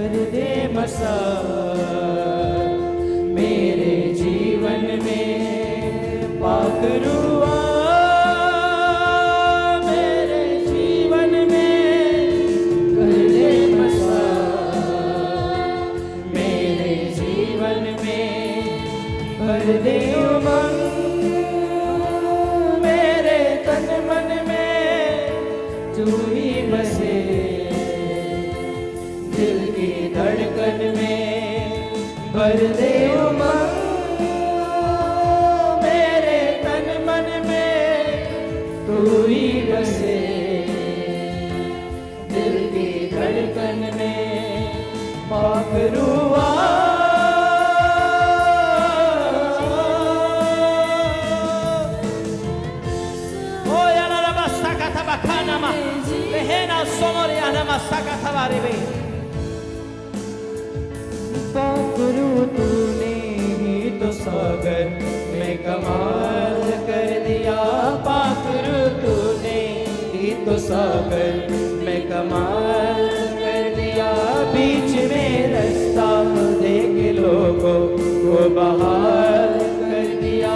कर दे मसा मेरे जीवन में पाक रुआ मेरे जीवन में कर दे मसा मेरे जीवन में भर दे उमंग मेरे तन मन में तू ही बसे दिल की धड़कन में भर दे उमंग मेरे तन मन में तू ही बसे दिल की धड़कन में पाक रुआ पाकरू तूने ही तो सागर में कमाल कर दिया पाकरू तूने ही तो सागर में कमाल कर दिया बीच में रास्ता देख लोगों को बहाल कर दिया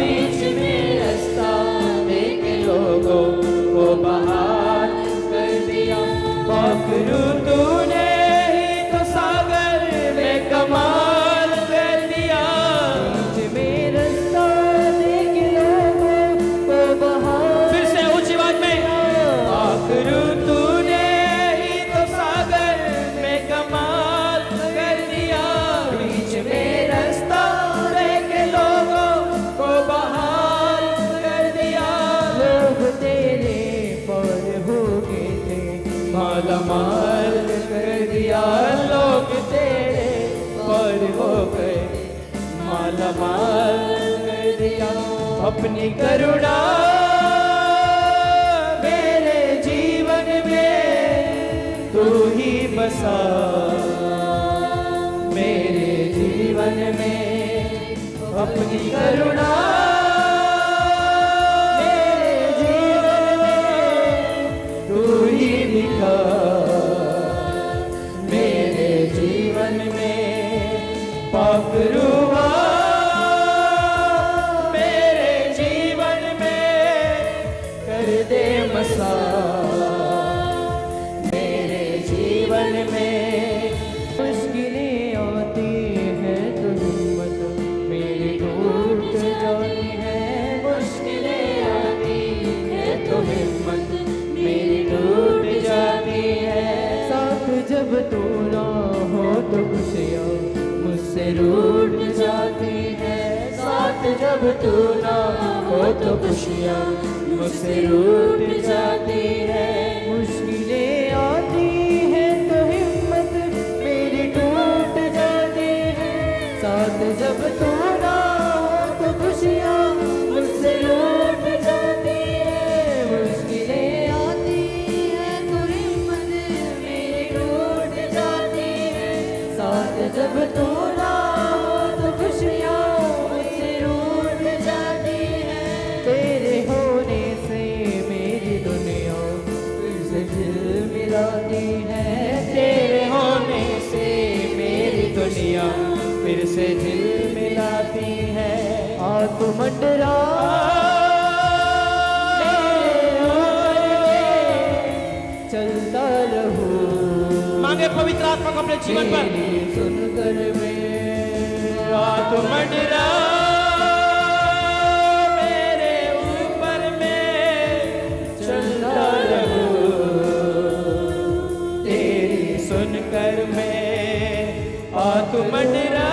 बीच में रास्ता देख लोगों को बहाल कर दिया पाकरू तूने ही तो सागर में कमाल कर दिया बीच में रास्ता देख लोगों को बहाल फिर से ऊंची आवाज में पाकरू तूने ही तो सागर में कमाल कर दिया बीच में रास्ता देख लोगों को बहाल कर दिया लोग तेरे पर हो गए थे माला माल कर दिया लोग तेरे पर हो गए माला माल कर दिया अपनी करुणा मेरे जीवन में तू ही बसा मेरे जीवन में अपनी करुणा मेरे जीवन में तू ही दिखा मेरे जीवन में पाक रुआ मेरे जीवन में कर दे मसा मेरे जीवन में मुश्किलें आती हैं तो हिम्मत मेरी टूट जाती है मुश्किलें आती हैं तो हिम्मत मेरी टूट जाती है साथ जब तू ना हो तो खुशियाँ मुझसे रूठ जाती है साथ जब तू ना हो तो खुशियाँ मुझसे रूठ जाती है मुश्किलें आती हैं तो हिम्मत मेरी टूट जाती है साथ जब तू ना हो तो खुशियाँ मुझसे रूठ जाती है मुश्किलें आती हैं तो हिम्मत मेरी टूट जाती है साथ जब तू ना हो तो खुशियाँ मुझसे रूठ जाती है तेरे होने से मेरी दुनिया फिर से दिल मिलाती है तेरे होने से मेरी दुनिया फिर से दिल मिलाती है आ तू मंडरा चलता रहूं मांगे पवित्र आत्मा को अपने जीवन पर सुनकर में आ तू मंडरा मेरे ऊपर में चलता रहूं तेरी सुनकर में आ तू मंडरा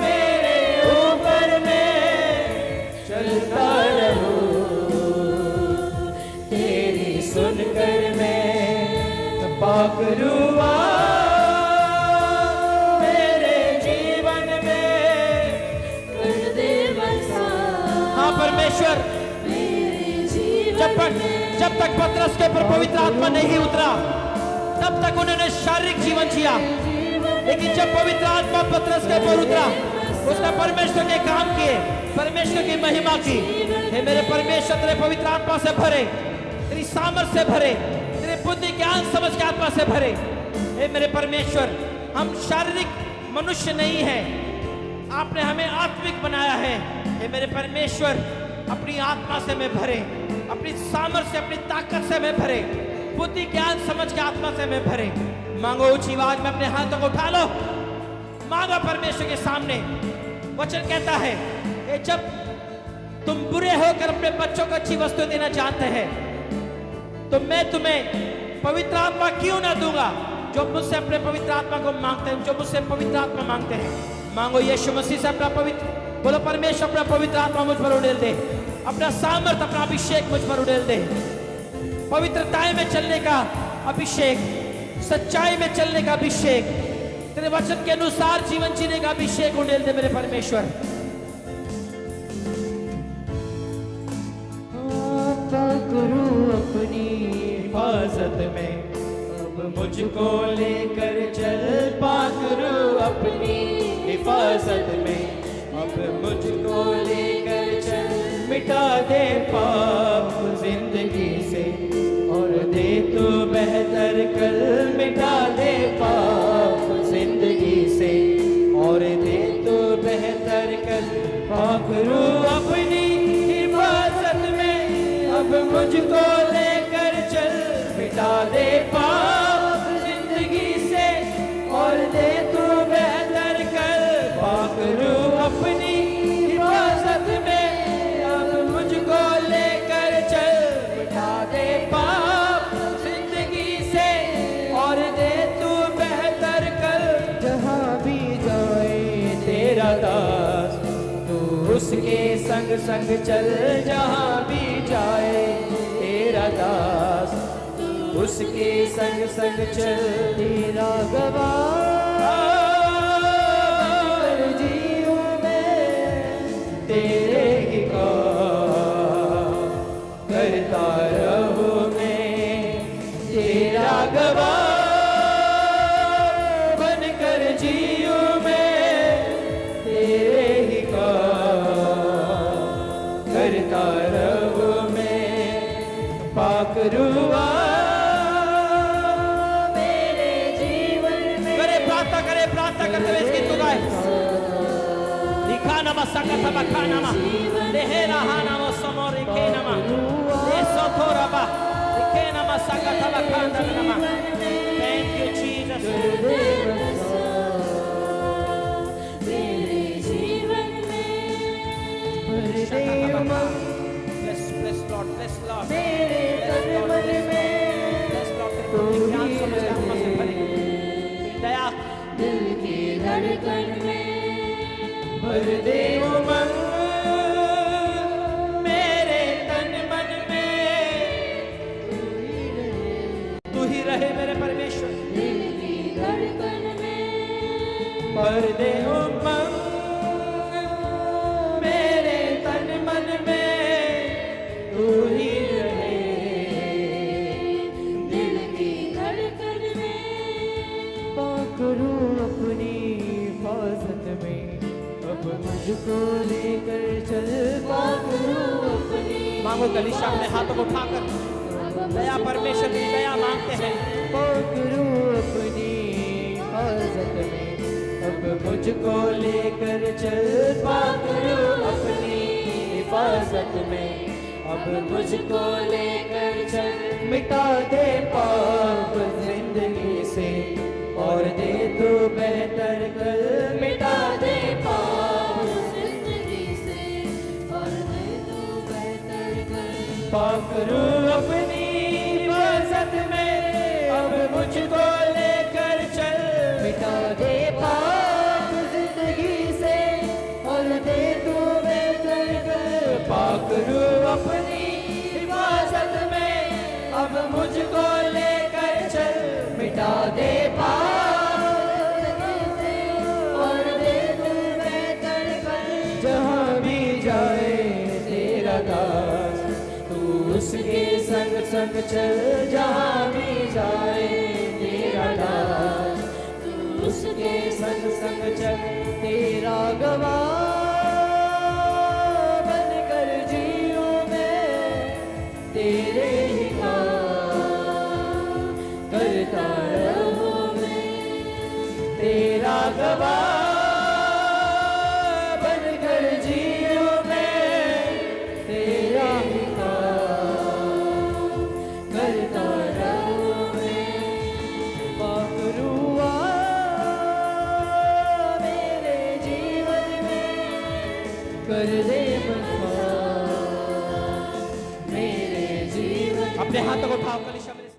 मेरे ऊपर में चलता रहूं तेरी सुनकर में पाक रुआ मेरे जीवन में कर दे बसा हाँ परमेश्वर जब तक पतरस के ऊपर पवित्र आत्मा नहीं उतरा तब तक उन्होंने शारीरिक जीवन जिया लेकिन जब पवित्र आत्मा पतरस के ऊपर उतरा उसने परमेश्वर के काम किए परमेश्वर की महिमा की हे मेरे परमेश्वर तेरे पवित्र आत्मा से भरे तेरी सामर्थ से भरे तेरे बुद्धि ज्ञान समझ के आत्मा से भरे हे मेरे परमेश्वर, हम शारीरिक मनुष्य नहीं हैं, आपने हमें आत्मिक बनाया है। हे मेरे परमेश्वर, अपनी आत्मा से मैं भरे, अपनी सामर्थ्य, अपनी ताकत से मैं भरे, बुद्धि ज्ञान समझ के आत्मा से मैं भरे। मांगो ऊंची आवाज में, अपने हाथों को उठा लो, मांगो परमेश्वर के सामने। वचन कहता है कि जब तुम बुरे होकर अपने बच्चों को अच्छी वस्तु देना चाहते हैं, तो मैं तुम्हें पवित्र आत्मा क्यों ना दूंगा। जो मुझसे अपने पवित्र आत्मा को मांगते हैं, जो मुझसे पवित्र आत्मा मांगते हैं, मांगो यीशु मसीह से अपना पवित्र, बोलो परमेश्वर अपना पवित्र आत्मा मुझ पर उड़ेल दे, अपना सामर्थ, अपना अभिषेक मुझ पर उड़ेल दे। पवित्रताएं में चलने का अभिषेक, सच्चाई में चलने का अभिषेक, तेरे वचन के अनुसार जीवन जीने का अभिषेक उड़ेल दे मेरे परमेश्वर। करो अपनी हिफाजत में, अब मुझको लेकर चल। पाकरू अपनी हिफाजत में, अब मुझको लेकर चल। मिटा दे पाप जिंदगी से और दे तू बेहतर कल। मिटा दे पाप जिंदगी से और दे तू बेहतर कल। पाकरू अपनी हिफाजत में, अब मुझको लेकर चल। मिटा दे पाप जिंदगी से और दे तू बेहतर कर। पाकरू अपनी हिफाजत में, अब मुझको लेकर चल। मिटा दे पाप जिंदगी से और दे तू बेहतर कर। जहाँ भी जाए तेरा दास, तू उसके संग संग चल। जहाँ भी जाए तेरा दास, उसके संग संग चल। तेरा गवाह जीऊं मैं, तेरे ही काम करता रहूं मैं। तेरा गवाह बनकर जीऊं मैं, तेरे ही काम करता रहूं मैं। पाकरूआ करते हुए इसकी तू गाए। दिखाना मसका बखाना मा लेहेरा हाना मो समोरे के नमा ले सोथोरा बा दिखेना मसका बखाना नमा। Thank you Jesus. मेरे जीवन में bless Lord, bless Lord, मेरे तन मन में bless Lord। तेरे ज्ञान समझ के आत्मा से भरे, दया दिल की धड़कन में भर दे उमंग। मेरे तन मन में तू ही रहे मेरे परमेश्वर। दिल की धड़कन में भर दे उमंग। मेरे तन मन में तू ही रहे। दिल की धड़कन में पाकरू अपनी हिफाजत में, अब मुझको लेकर चल। पाकरू अपनी मांगो कलीसिया अपने हाथों को उठाकर दया, परमेश्वर की दया मांगते हैं। पाकरू अपनी हिफाजत में, अब मुझको लेकर चल। पाकरू अपनी हिफाजत में, अब मुझको लेकर चल। मिटा दे पाप जिंदगी से और दे तू बेहतर कल। मिटा दे पाप जिंदगी से और दे तू बेहतर कर। पाकरू अपनी हिफाजत में, अब मुझको लेकर चल। मिटा दे पाप जिंदगी से और दे तू बेहतर कर। पाकरू अपनी हिफाजत में, अब मुझको लेकर चल। मिटा दे पाप से और दे तू बेहतर कर। जहाँ भी जाए तेरा दास, तू उसके संग संग चल। जहाँ भी जाए तेरा दास, तू उसके संग संग चल। तेरा गवाह बनकर जीऊं मैं, तेरे ही काम करता रहूं मैं। गवाह बनकर जीऊं मैं, तेरा ही काम करता रहूं मैं। माफ रुआ मेरे जीवन में, कर दे बस मेरे जीवन। अपने हाथों को उठाओ।